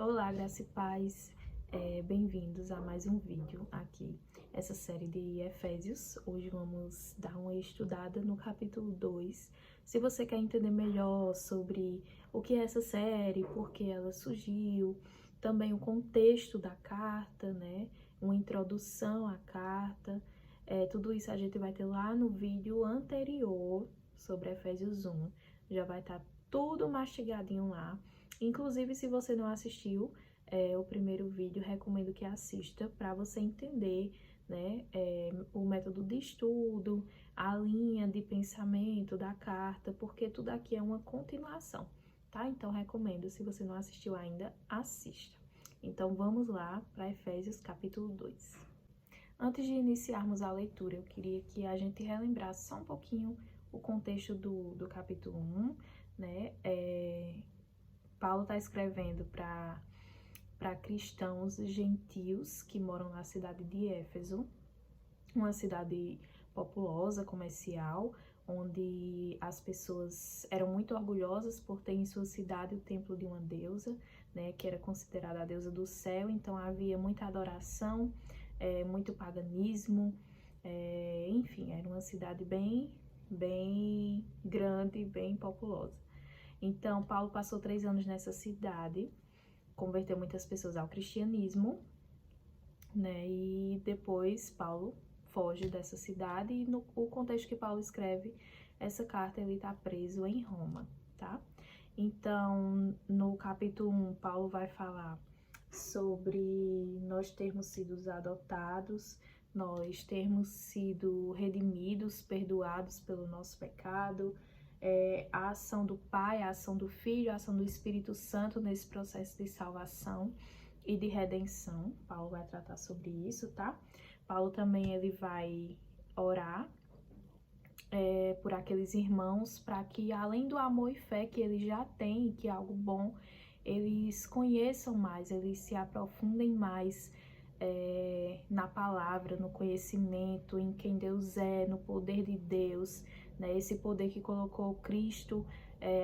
Olá, graça e paz, bem-vindos a mais um vídeo aqui, essa série de Efésios. Hoje vamos dar uma estudada no capítulo 2. Se você quer entender melhor sobre o que é essa série, por que ela surgiu, também o contexto da carta, né, uma introdução à carta, tudo isso a gente vai ter lá no vídeo anterior sobre Efésios 1, já vai estar tudo mastigadinho lá. Inclusive, se você não assistiu o primeiro vídeo, recomendo que assista para você entender, né, o método de estudo, a linha de pensamento da carta, porque tudo aqui é uma continuação, tá? Então, recomendo, se você não assistiu ainda, assista. Então, vamos lá para Efésios capítulo 2. Antes de iniciarmos a leitura, eu queria que a gente relembrasse só um pouquinho o contexto do capítulo 1, né? Paulo está escrevendo para cristãos gentios que moram na cidade de Éfeso, uma cidade populosa, comercial, onde as pessoas eram muito orgulhosas por ter em sua cidade o templo de uma deusa, né, que era considerada a deusa do céu. Então havia muita adoração, muito paganismo, enfim, era uma cidade bem grande, bem populosa. Então, Paulo passou 3 anos nessa cidade, converteu muitas pessoas ao cristianismo, né? E depois Paulo foge dessa cidade e no contexto que Paulo escreve essa carta, ele está preso em Roma, tá? Então, no capítulo 1, Paulo vai falar sobre nós termos sido adotados, nós termos sido redimidos, perdoados pelo nosso pecado, a ação do Pai, a ação do Filho, a ação do Espírito Santo nesse processo de salvação e de redenção. Paulo vai tratar sobre isso, tá? Paulo também ele vai orar por aqueles irmãos para que, além do amor e fé que eles já têm, que é algo bom, eles conheçam mais, eles se aprofundem mais na palavra, no conhecimento, em quem Deus é, no poder de Deus, né? Esse poder que colocou Cristo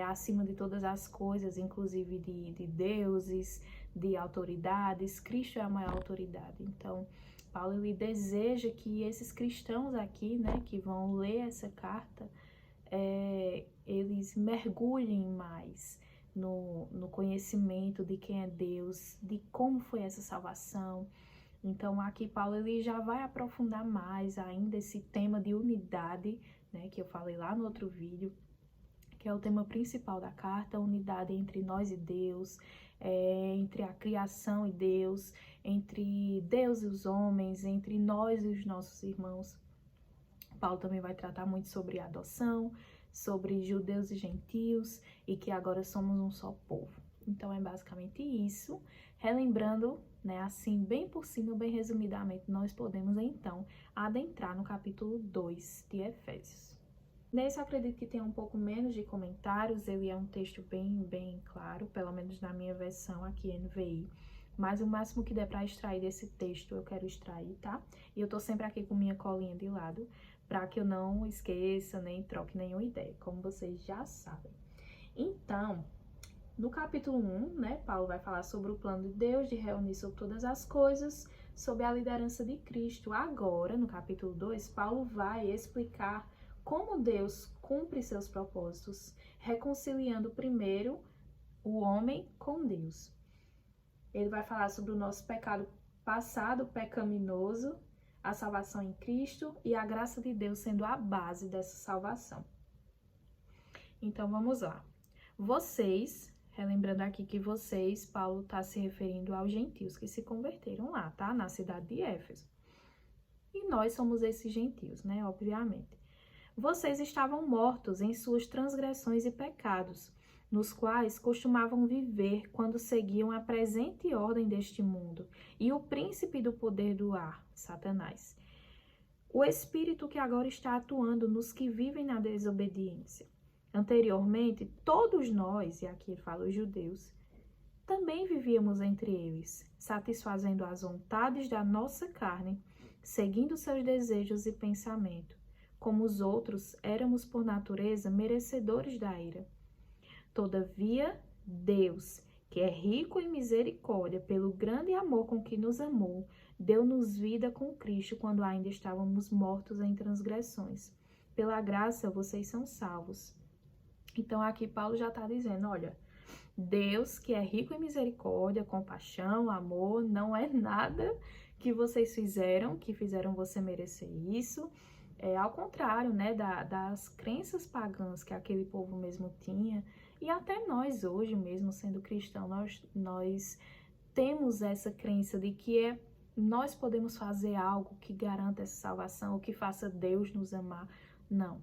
acima de todas as coisas, inclusive de deuses, de autoridades. Cristo é a maior autoridade. Então, Paulo ele deseja que esses cristãos aqui, né, que vão ler essa carta, eles mergulhem mais no conhecimento de quem é Deus, de como foi essa salvação. Então, aqui Paulo ele já vai aprofundar mais ainda esse tema de unidade, né, que eu falei lá no outro vídeo, que é o tema principal da carta, a unidade entre nós e Deus, entre a criação e Deus, entre Deus e os homens, entre nós e os nossos irmãos. Paulo também vai tratar muito sobre adoção, sobre judeus e gentios, e que agora somos um só povo. Então é basicamente isso. Relembrando, né, assim, bem por cima, bem resumidamente, nós podemos então adentrar no capítulo 2 de Efésios. Nesse eu acredito que tem um pouco menos de comentários, ele é um texto bem claro, pelo menos na minha versão aqui, NVI. Mas o máximo que der para extrair desse texto eu quero extrair, tá? E eu tô sempre aqui com minha colinha de lado, para que eu não esqueça, nem troque nenhuma ideia, como vocês já sabem. Então, no capítulo 1, né, Paulo vai falar sobre o plano de Deus de reunir sobre todas as coisas, sob a liderança de Cristo. Agora, no capítulo 2, Paulo vai explicar como Deus cumpre seus propósitos, reconciliando primeiro o homem com Deus. Ele vai falar sobre o nosso pecado passado, pecaminoso, a salvação em Cristo e a graça de Deus sendo a base dessa salvação. Então, vamos lá. Vocês, relembrando aqui que vocês, Paulo está se referindo aos gentios que se converteram lá, tá? Na cidade de Éfeso. E nós somos esses gentios, né? Obviamente. Vocês estavam mortos em suas transgressões e pecados, nos quais costumavam viver quando seguiam a presente ordem deste mundo e o príncipe do poder do ar, Satanás. O espírito que agora está atuando nos que vivem na desobediência. Anteriormente, todos nós, e aqui ele fala os judeus, também vivíamos entre eles, satisfazendo as vontades da nossa carne, seguindo seus desejos e pensamentos. Como os outros, éramos por natureza merecedores da ira. Todavia, Deus, que é rico em misericórdia, pelo grande amor com que nos amou, deu-nos vida com Cristo quando ainda estávamos mortos em transgressões. Pela graça vocês são salvos. Então aqui Paulo já está dizendo, olha, Deus que é rico em misericórdia, compaixão, amor, não é nada que vocês fizeram, que fizeram você merecer isso. Ao contrário, né, das crenças pagãs que aquele povo mesmo tinha, e até nós hoje mesmo, sendo cristão, nós temos essa crença de que nós podemos fazer algo que garanta essa salvação, ou que faça Deus nos amar. Não.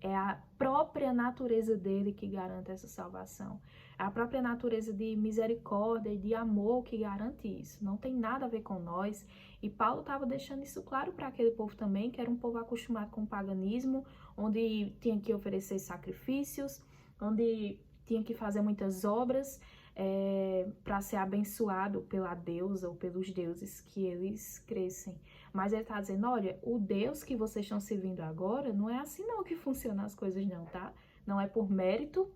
É a própria natureza dele que garante essa salvação. É a própria natureza de misericórdia e de amor que garante isso. Não tem nada a ver com nós. E Paulo estava deixando isso claro para aquele povo também, que era um povo acostumado com o paganismo, onde tinha que oferecer sacrifícios, onde tinha que fazer muitas obras para ser abençoado pela deusa ou pelos deuses que eles crescem. Mas ele está dizendo, olha, o Deus que vocês estão servindo agora, não é assim não que funcionam as coisas não, tá? Não é por mérito,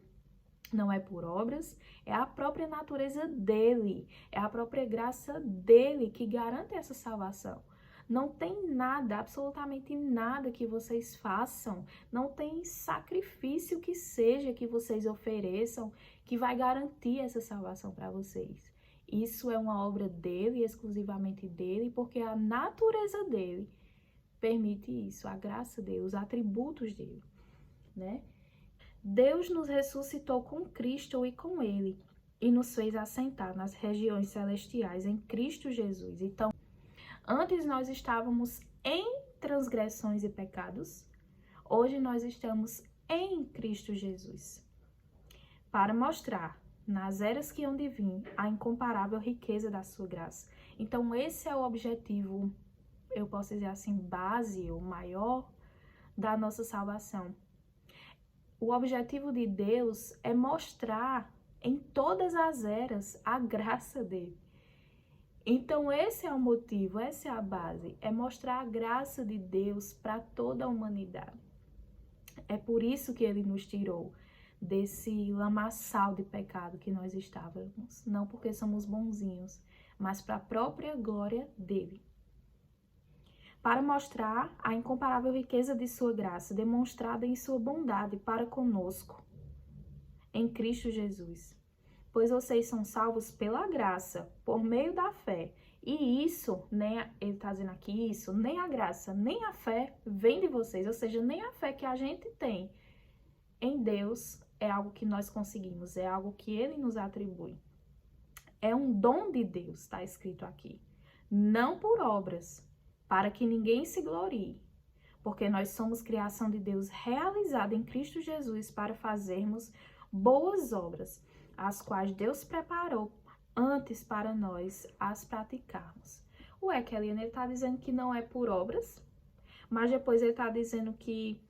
não é por obras, é a própria natureza dele, é a própria graça dele que garante essa salvação. Não tem nada, absolutamente nada que vocês façam, não tem sacrifício que seja que vocês ofereçam que vai garantir essa salvação para vocês. Isso é uma obra dele, exclusivamente dele, porque a natureza dele permite isso, a graça dele, os atributos dele, né? Deus nos ressuscitou com Cristo e com ele, e nos fez assentar nas regiões celestiais em Cristo Jesus. Então, antes nós estávamos em transgressões e pecados, hoje nós estamos em Cristo Jesus, para mostrar nas eras que hão de vir a incomparável riqueza da sua graça. Então esse é o objetivo, eu posso dizer assim, base, o maior da nossa salvação. O objetivo de Deus é mostrar em todas as eras a graça dele. Então esse é o motivo, essa é a base, é mostrar a graça de Deus para toda a humanidade. É por isso que ele nos tirou desse lamaçal de pecado que nós estávamos, não porque somos bonzinhos, mas para a própria glória dele. Para mostrar a incomparável riqueza de sua graça, demonstrada em sua bondade para conosco, em Cristo Jesus. Pois vocês são salvos pela graça, por meio da fé. E isso, ele está dizendo aqui, isso, nem a graça, nem a fé vem de vocês, ou seja, nem a fé que a gente tem em Deus é algo que nós conseguimos, é algo que ele nos atribui. É um dom de Deus, está escrito aqui. Não por obras, para que ninguém se glorie, porque nós somos criação de Deus realizada em Cristo Jesus para fazermos boas obras, as quais Deus preparou antes para nós as praticarmos. Ué, Kelly, ele está dizendo que não é por obras, mas depois ele está dizendo que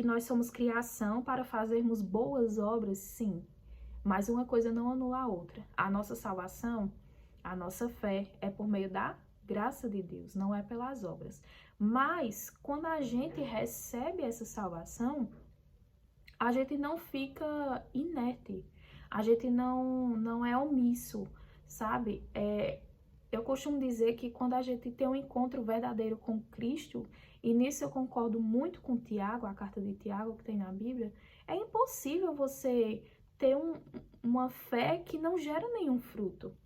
nós somos criação para fazermos boas obras, sim. Mas uma coisa não anula a outra. A nossa salvação, a nossa fé é por meio da graça de Deus, não é pelas obras. Mas quando a gente recebe essa salvação, a gente não fica inerte, a gente não é omisso, sabe? Eu costumo dizer que quando a gente tem um encontro verdadeiro com Cristo, e nisso eu concordo muito com Tiago, a carta de Tiago que tem na Bíblia, é impossível você ter uma fé que não gera nenhum fruto.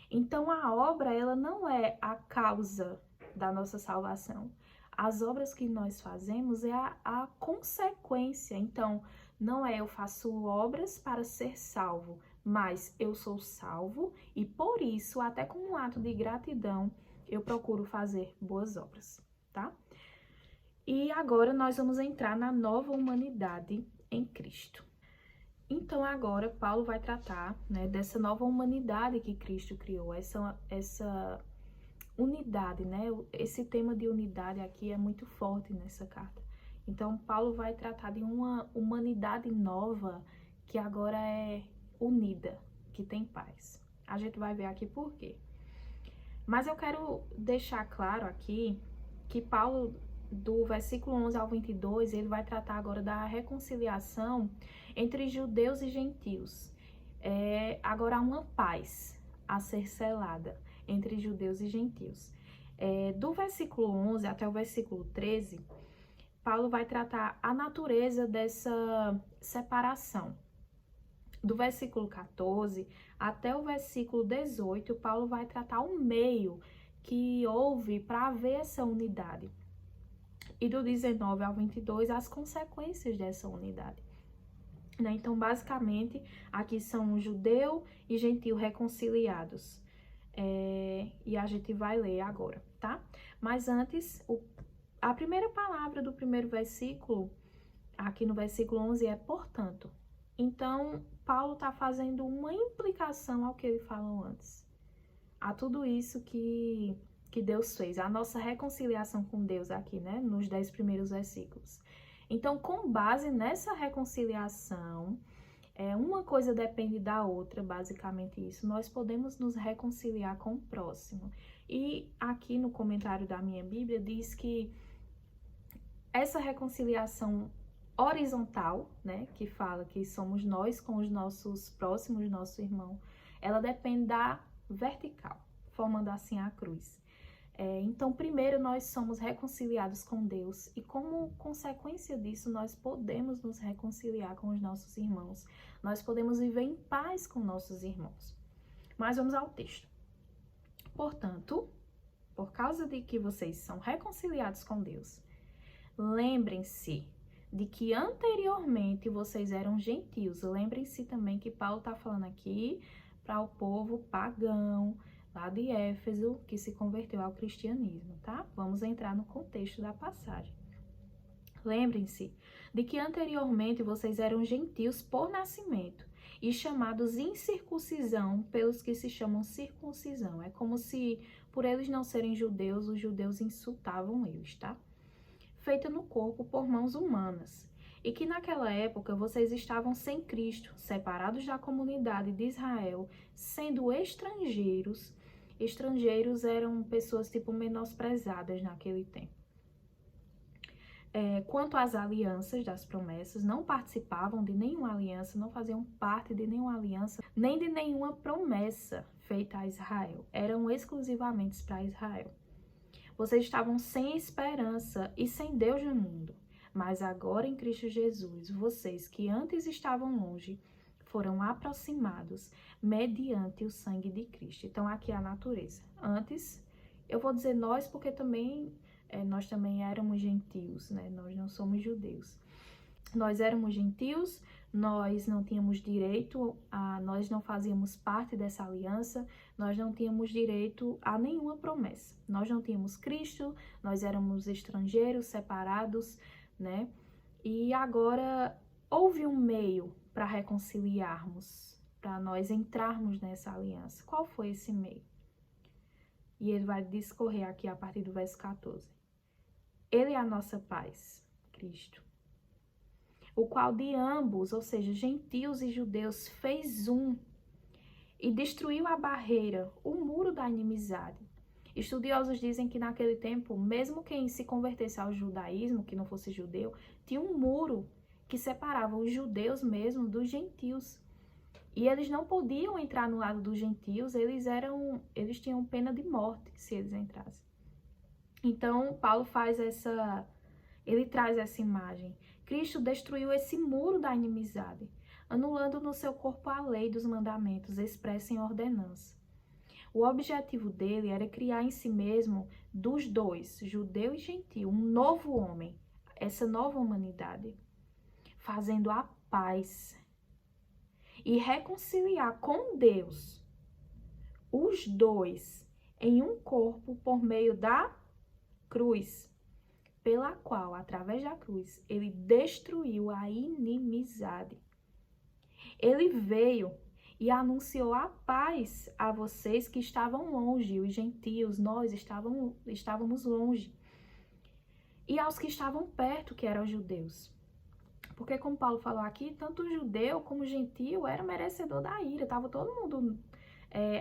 Então a obra, ela não é a causa da nossa salvação. As obras que nós fazemos é a consequência. Então, não é eu faço obras para ser salvo, mas eu sou salvo e por isso, até como um ato de gratidão, eu procuro fazer boas obras, tá? E agora nós vamos entrar na nova humanidade em Cristo. Então agora Paulo vai tratar, né, dessa nova humanidade que Cristo criou, essa unidade, né? Esse tema de unidade aqui é muito forte nessa carta. Então Paulo vai tratar de uma humanidade nova que agora é unida, que tem paz. A gente vai ver aqui por quê. Mas eu quero deixar claro aqui que Paulo, do versículo 11 ao 22, ele vai tratar agora da reconciliação entre judeus e gentios. Agora há uma paz a ser selada entre judeus e gentios. Do versículo 11 até o versículo 13, Paulo vai tratar a natureza dessa separação. Do versículo 14 até o versículo 18, Paulo vai tratar o meio que houve para haver essa unidade. E do 19 ao 22, as consequências dessa unidade. Então, basicamente, aqui são judeu e gentio reconciliados. E a gente vai ler agora, tá? Mas antes, a primeira palavra do primeiro versículo, aqui no versículo 11, é portanto. Então, Paulo está fazendo uma implicação ao que ele falou antes. A tudo isso que Deus fez, a nossa reconciliação com Deus aqui, né? Nos 10 primeiros versículos. Então, com base nessa reconciliação, uma coisa depende da outra, basicamente isso. Nós podemos nos reconciliar com o próximo. E aqui no comentário da minha Bíblia diz que essa reconciliação horizontal, né, que fala que somos nós com os nossos próximos, nosso irmão, ela depende da vertical, formando assim a cruz. Então, primeiro nós somos reconciliados com Deus e como consequência disso nós podemos nos reconciliar com os nossos irmãos. Nós podemos viver em paz com nossos irmãos. Mas vamos ao texto. Portanto, por causa de que vocês são reconciliados com Deus, lembrem-se de que anteriormente vocês eram gentios. Lembrem-se também que Paulo está falando aqui para o povo pagão, lá de Éfeso, que se converteu ao cristianismo, tá? Vamos entrar no contexto da passagem. Lembrem-se de que anteriormente vocês eram gentios por nascimento e chamados incircuncisão pelos que se chamam circuncisão. É como se, por eles não serem judeus, os judeus insultavam eles, tá? Feita no corpo por mãos humanas. E que naquela época vocês estavam sem Cristo, separados da comunidade de Israel, sendo estrangeiros. Estrangeiros eram pessoas tipo menosprezadas naquele tempo. Quanto às alianças das promessas, não participavam de nenhuma aliança, não faziam parte de nenhuma aliança, nem de nenhuma promessa feita a Israel. Eram exclusivamente para Israel. Vocês estavam sem esperança e sem Deus no mundo. Mas agora em Cristo Jesus, vocês que antes estavam longe, foram aproximados mediante o sangue de Cristo. Então, aqui é a natureza. Antes, eu vou dizer nós, porque nós também éramos gentios, né? Nós não somos judeus. Nós éramos gentios, nós não tínhamos direito, nós não fazíamos parte dessa aliança, nós não tínhamos direito a nenhuma promessa. Nós não tínhamos Cristo, nós éramos estrangeiros, separados, né? E agora houve um meio para reconciliarmos, para nós entrarmos nessa aliança. Qual foi esse meio? E ele vai discorrer aqui a partir do verso 14. Ele é a nossa paz, Cristo, o qual de ambos, ou seja, gentios e judeus, fez um e destruiu a barreira, o muro da inimizade. Estudiosos dizem que naquele tempo, mesmo quem se convertesse ao judaísmo, que não fosse judeu, tinha um muro que separava os judeus mesmo dos gentios. E eles não podiam entrar no lado dos gentios, eles tinham pena de morte se eles entrassem. Então, Paulo ele traz essa imagem. Cristo destruiu esse muro da inimizade, anulando no seu corpo a lei dos mandamentos expressa em ordenança. O objetivo dele era criar em si mesmo, dos dois, judeu e gentio, um novo homem, essa nova humanidade, fazendo a paz e reconciliar com Deus os dois em um corpo por meio da cruz, pela qual, através da cruz, ele destruiu a inimizade. Ele veio e anunciou a paz a vocês que estavam longe, os gentios, nós estávamos longe, e aos que estavam perto, que eram os judeus. Porque, como Paulo falou aqui, tanto o judeu como o gentio era merecedor da ira, estava todo mundo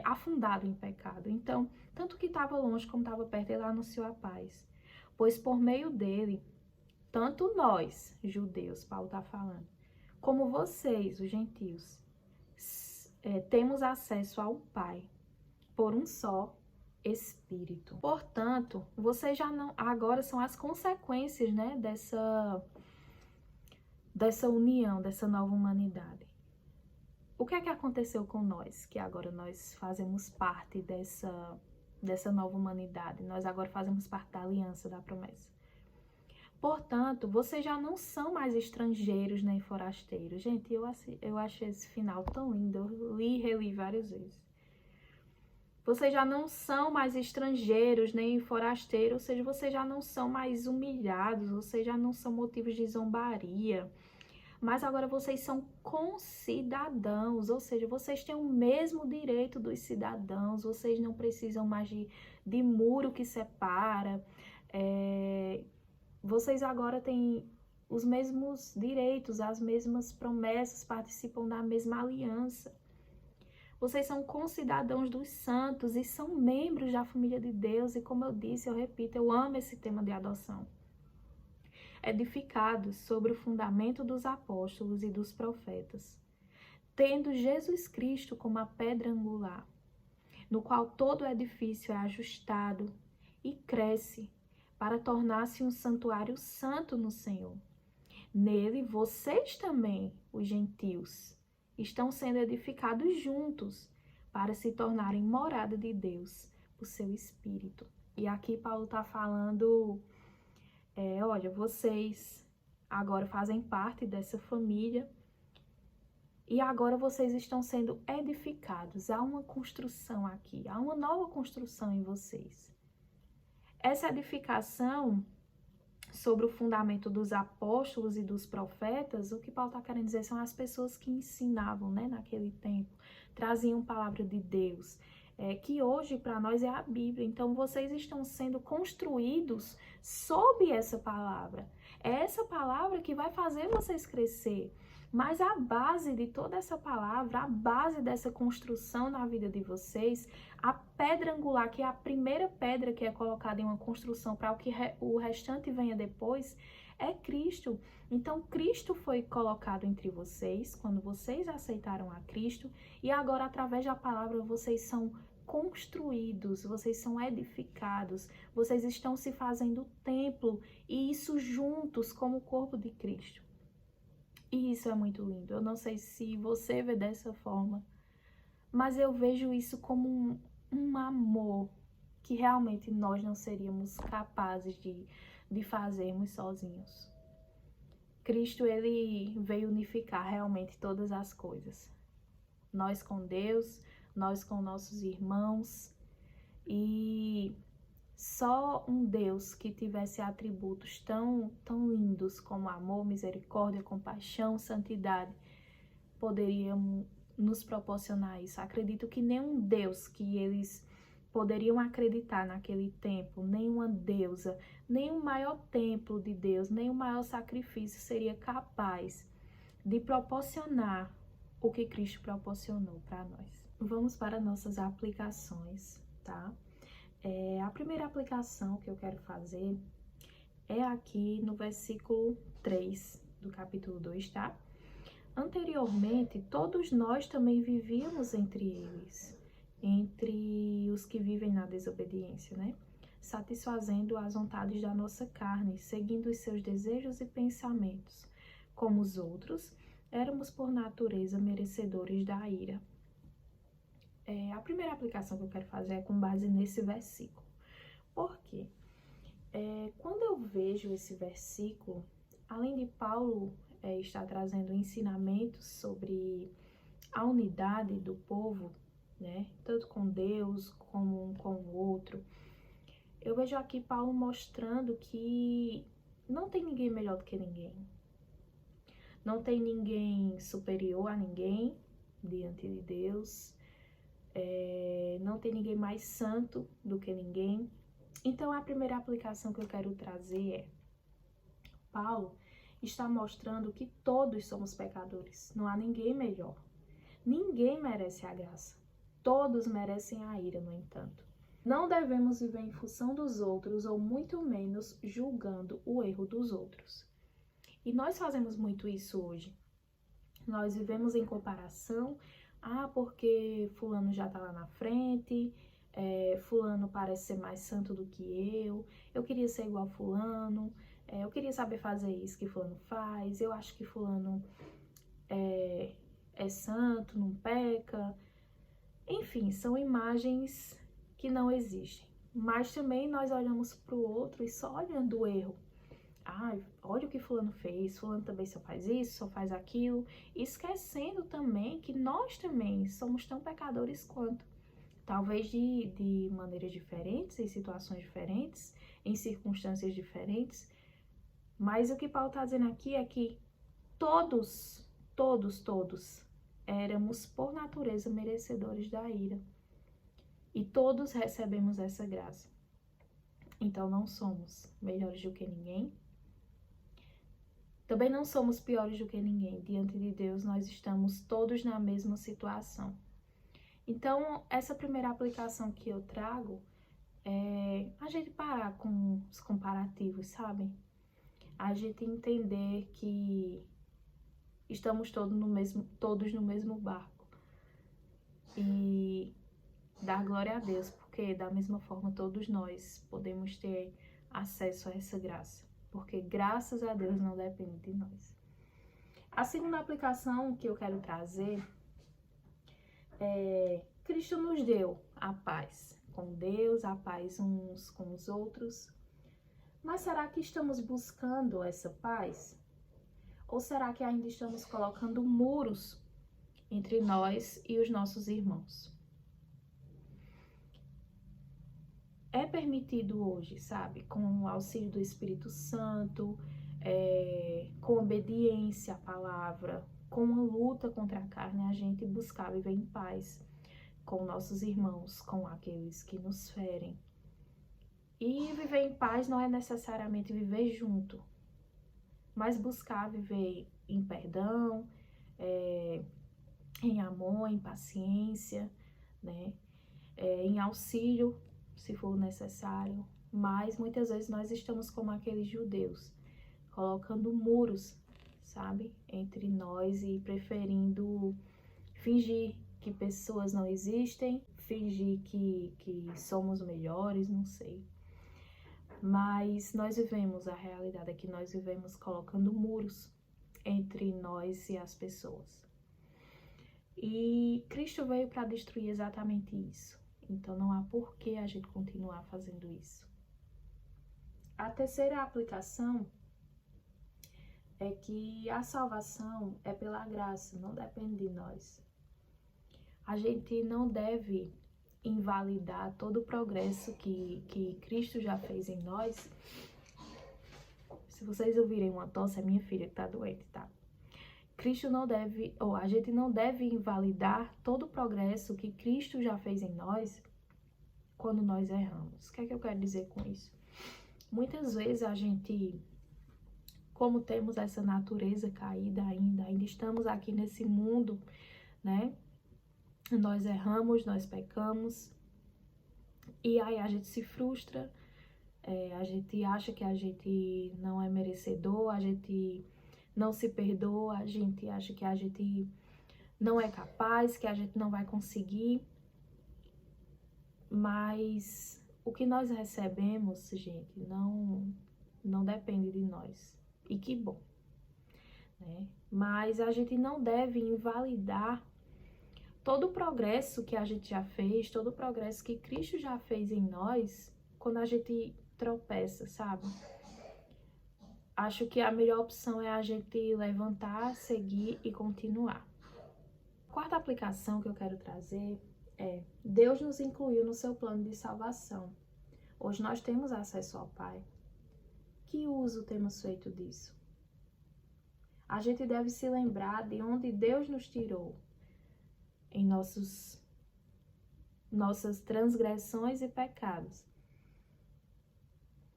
afundado em pecado. Então, tanto que estava longe como estava perto, ele anunciou a paz. Pois por meio dele, tanto nós, judeus, Paulo está falando, como vocês, os gentios, temos acesso ao Pai por um só Espírito. Portanto, você já não... Agora são as consequências, né, dessa união, dessa nova humanidade. O que é que aconteceu com nós, que agora nós fazemos parte dessa nova humanidade? Nós agora fazemos parte da aliança, da promessa. Portanto, vocês já não são mais estrangeiros nem forasteiros. Gente, eu achei esse final tão lindo, eu li e reli várias vezes. Vocês já não são mais estrangeiros nem forasteiros, ou seja, vocês já não são mais humilhados, vocês já não são motivos de zombaria. Mas agora vocês são concidadãos, ou seja, vocês têm o mesmo direito dos cidadãos, vocês não precisam mais de muro que separa. Vocês agora têm os mesmos direitos, as mesmas promessas, participam da mesma aliança. Vocês são concidadãos dos santos e são membros da família de Deus. E como eu disse, eu repito, eu amo esse tema de adoção. Edificados sobre o fundamento dos apóstolos e dos profetas, tendo Jesus Cristo como a pedra angular, no qual todo o edifício é ajustado e cresce para tornar-se um santuário santo no Senhor. Nele, vocês também, os gentios, estão sendo edificados juntos para se tornarem morada de Deus, o seu Espírito. E aqui Paulo está falando, olha, vocês agora fazem parte dessa família e agora vocês estão sendo edificados. Há uma construção aqui, há uma nova construção em vocês. Essa edificação sobre o fundamento dos apóstolos e dos profetas, o que Paulo está querendo dizer são as pessoas que ensinavam, né, naquele tempo, traziam palavra de Deus, que hoje para nós é a Bíblia. Então vocês estão sendo construídos sob essa palavra. É essa palavra que vai fazer vocês crescer. Mas a base de toda essa palavra, a base dessa construção na vida de vocês, a pedra angular, que é a primeira pedra que é colocada em uma construção para que o restante venha depois, é Cristo. Então, Cristo foi colocado entre vocês, quando vocês aceitaram a Cristo, e agora, através da palavra, vocês são construídos, vocês são edificados, vocês estão se fazendo templo, e isso juntos como o corpo de Cristo. E isso é muito lindo. Eu não sei se você vê dessa forma, mas eu vejo isso como um amor que realmente nós não seríamos capazes de fazermos sozinhos. Cristo, ele veio unificar realmente todas as coisas. Nós com Deus, nós com nossos irmãos, e só um Deus que tivesse atributos tão lindos como amor, misericórdia, compaixão, santidade, poderia nos proporcionar isso. Acredito que nenhum Deus que eles poderiam acreditar naquele tempo, nenhuma deusa, nem o maior templo de Deus, nem o maior sacrifício seria capaz de proporcionar o que Cristo proporcionou para nós. Vamos para nossas aplicações, tá? A primeira aplicação que eu quero fazer é aqui no versículo 3 do capítulo 2, tá? Anteriormente, todos nós também vivíamos entre eles, entre os que vivem na desobediência, né? Satisfazendo as vontades da nossa carne, seguindo os seus desejos e pensamentos. Como os outros, éramos por natureza merecedores da ira. A primeira aplicação que eu quero fazer é com base nesse versículo. Por quê? Quando eu vejo esse versículo, além de Paulo estar trazendo ensinamentos sobre a unidade do povo, né, tanto com Deus como um com o outro, eu vejo aqui Paulo mostrando que não tem ninguém melhor do que ninguém. Não tem ninguém superior a ninguém diante de Deus. Não tem ninguém mais santo do que ninguém. Então, a primeira aplicação que eu quero trazer é: Paulo está mostrando que todos somos pecadores. Não há ninguém melhor. Ninguém merece a graça. Todos merecem a ira, no entanto. Não devemos viver em função dos outros, ou muito menos julgando o erro dos outros. E nós fazemos muito isso hoje. Nós vivemos em comparação, Ah, porque fulano já tá lá na frente, fulano parece ser mais santo do que eu queria ser igual a fulano, eu queria saber fazer isso que fulano faz, eu acho que fulano é santo, não peca. Enfim, são imagens que não existem. Mas também nós olhamos para o outro e só olhando o erro. Ah, olha o que fulano fez, fulano também só faz isso, só faz aquilo, esquecendo também que nós também somos tão pecadores quanto. Talvez de maneiras diferentes, em situações diferentes, em circunstâncias diferentes, mas o que Paulo está dizendo aqui é que todos éramos por natureza merecedores da ira. E todos recebemos essa graça. Então não somos melhores do que ninguém. Também não somos piores do que ninguém. Diante de Deus, nós estamos todos na mesma situação. Então, essa primeira aplicação que eu trago é a gente parar com os comparativos, sabe? A gente entender que estamos todos no mesmo barco. E dar glória a Deus, porque da mesma forma todos nós podemos ter acesso a essa graça. Porque graças a Deus não depende de nós. A segunda aplicação que eu quero trazer é: Cristo nos deu a paz com Deus, a paz uns com os outros. Mas será que estamos buscando essa paz? Ou será que ainda estamos colocando muros entre nós e os nossos irmãos? É permitido hoje, sabe, com o auxílio do Espírito Santo, com obediência à palavra, com uma luta contra a carne, a gente buscar viver em paz com nossos irmãos, com aqueles que nos ferem. E viver em paz não é necessariamente viver junto, mas buscar viver em perdão, em amor, em paciência, né? Em auxílio, se for necessário. Mas muitas vezes nós estamos como aqueles judeus, colocando muros, sabe, entre nós e preferindo fingir que pessoas não existem, fingir que somos melhores, não sei. Mas nós vivemos, a realidade é que nós vivemos colocando muros entre nós e as pessoas. E Cristo veio para destruir exatamente isso. Então não há por que a gente continuar fazendo isso. A terceira aplicação é que a salvação é pela graça, não depende de nós. A gente não deve invalidar todo o progresso que Cristo já fez em nós. Se vocês ouvirem uma tosse, é minha filha que tá doente, tá? A gente não deve invalidar todo o progresso que Cristo já fez em nós quando nós erramos. O que é que eu quero dizer com isso? Muitas vezes a gente, como temos essa natureza caída ainda estamos aqui nesse mundo, né? Nós erramos, nós pecamos, e aí a gente se frustra, a gente acha que a gente não é merecedor, a gente não se perdoa, a gente acha que a gente não é capaz, que a gente não vai conseguir. Mas o que nós recebemos, gente, não depende de nós. E que bom, né? Mas a gente não deve invalidar todo o progresso que a gente já fez, todo o progresso que Cristo já fez em nós, quando a gente tropeça, sabe? Acho que a melhor opção é a gente levantar, seguir e continuar. A quarta aplicação que eu quero trazer é: Deus nos incluiu no seu plano de salvação. Hoje nós temos acesso ao Pai. Que uso temos feito disso? A gente deve se lembrar de onde Deus nos tirou em nossas transgressões e pecados,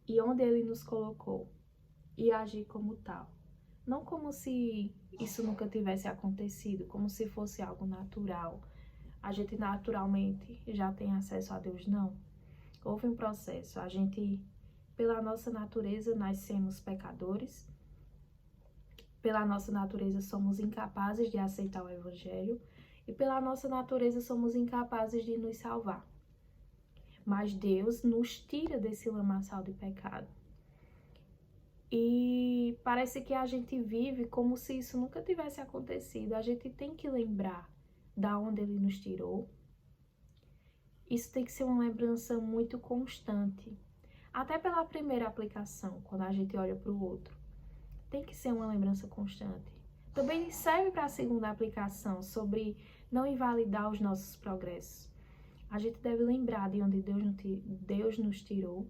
e onde Ele nos colocou, e agir como tal. Não como se isso nunca tivesse acontecido, como se fosse algo natural. A gente naturalmente já tem acesso a Deus, não. Houve um processo. A gente, pela nossa natureza, nascemos pecadores. Pela nossa natureza, somos incapazes de aceitar o Evangelho. e pela nossa natureza somos incapazes de nos salvar. Mas Deus nos tira desse lamaçal de pecado. E parece que a gente vive como se isso nunca tivesse acontecido. A gente tem que lembrar da onde Ele nos tirou. Isso tem que ser uma lembrança muito constante. Até pela primeira aplicação, quando a gente olha para o outro. Tem que ser uma lembrança constante. Também serve para a segunda aplicação, sobre não invalidar os nossos progressos. A gente deve lembrar de onde Deus nos tirou.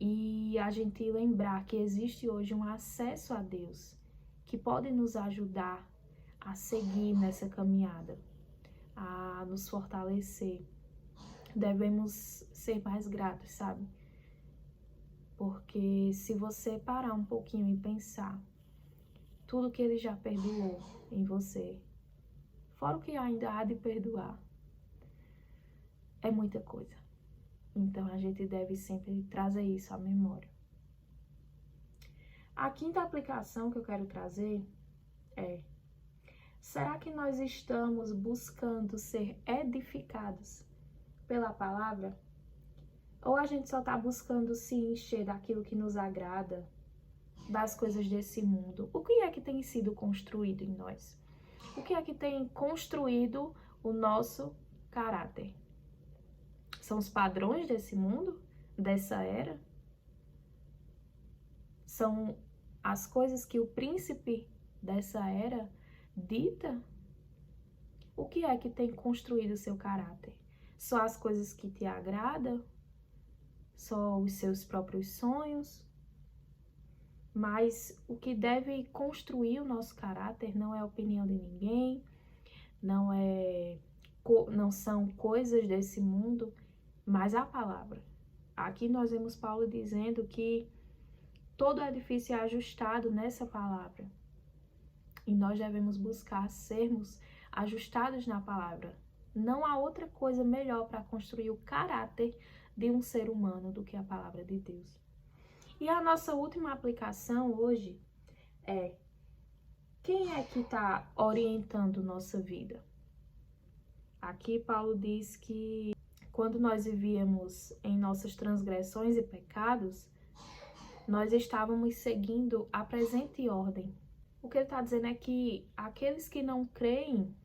E a gente lembrar que existe hoje um acesso a Deus que pode nos ajudar a seguir nessa caminhada, a nos fortalecer. Devemos ser mais gratos, sabe? Porque se você parar um pouquinho e pensar tudo que Ele já perdoou em você, fora o que ainda há de perdoar, é muita coisa. Então, a gente deve sempre trazer isso à memória. A quinta aplicação que eu quero trazer é: será que nós estamos buscando ser edificados pela palavra? Ou a gente só está buscando se encher daquilo que nos agrada, das coisas desse mundo? O que é que tem sido construído em nós? O que é que tem construído o nosso caráter? São os padrões desse mundo, dessa era? São as coisas que o príncipe dessa era dita? O que é que tem construído o seu caráter? Só as coisas que te agradam? Só os seus próprios sonhos? Mas o que deve construir o nosso caráter não é a opinião de ninguém, não são coisas desse mundo, mas a palavra. Aqui nós vemos Paulo dizendo que todo edifício é ajustado nessa palavra. E nós devemos buscar sermos ajustados na palavra. Não há outra coisa melhor para construir o caráter de um ser humano do que a palavra de Deus. E a nossa última aplicação hoje é: quem é que está orientando nossa vida? Aqui Paulo diz que quando nós vivíamos em nossas transgressões e pecados, nós estávamos seguindo a presente ordem. O que ele está dizendo é que aqueles que não creem,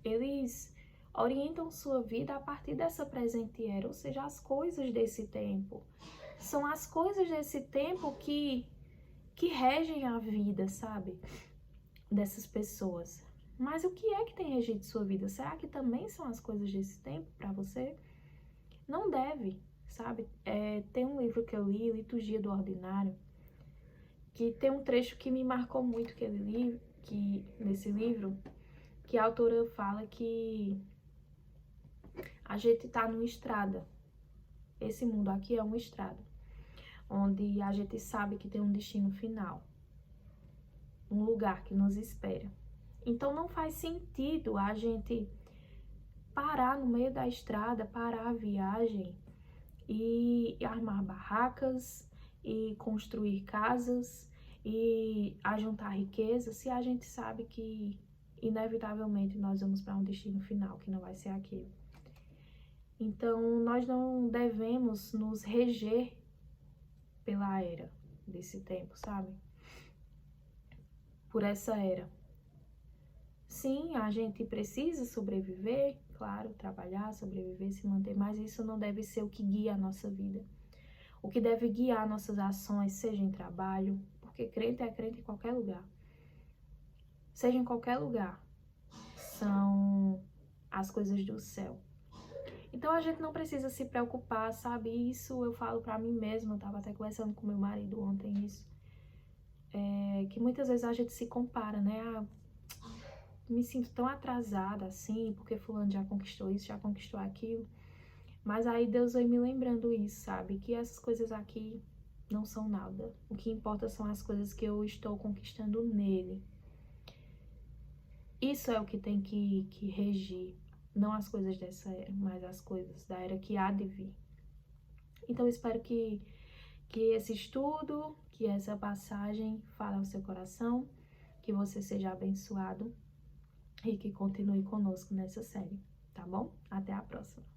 eles orientam sua vida a partir dessa presente era, ou seja, as coisas desse tempo. São as coisas desse tempo que regem a vida, sabe? Dessas pessoas. Mas o que é que tem regido sua vida? Será que também são as coisas desse tempo para você? Não deve, sabe? Tem um livro que eu li, Liturgia do Ordinário, que tem um trecho que me marcou muito nesse livro, que a autora fala que a gente tá numa estrada. Esse mundo aqui é uma estrada, onde a gente sabe que tem um destino final, um lugar que nos espera. Então não faz sentido a gente parar no meio da estrada, parar a viagem e armar barracas e construir casas e ajuntar riqueza, se a gente sabe que inevitavelmente nós vamos para um destino final, que não vai ser aquele. Então nós não devemos nos reger pela era desse tempo, sabe? Por essa era. Sim, a gente precisa sobreviver, claro, trabalhar, sobreviver, se manter, mas isso não deve ser o que guia a nossa vida. O que deve guiar nossas ações, seja em trabalho, porque crente é crente em qualquer lugar, seja em qualquer lugar, são as coisas do céu. Então a gente não precisa se preocupar, sabe? Isso eu falo pra mim mesma, eu tava até conversando com meu marido ontem isso, que muitas vezes a gente se compara, né? Me sinto tão atrasada assim, porque fulano já conquistou isso, já conquistou aquilo. Mas aí Deus vem me lembrando isso, sabe? Que essas coisas aqui não são nada. O que importa são as coisas que eu estou conquistando nele. Isso é o que tem que regir. Não as coisas dessa era, mas as coisas da era que há de vir. Então eu espero que esse estudo, que essa passagem fale ao seu coração, que você seja abençoado. e que continue conosco nessa série, tá bom? Até a próxima!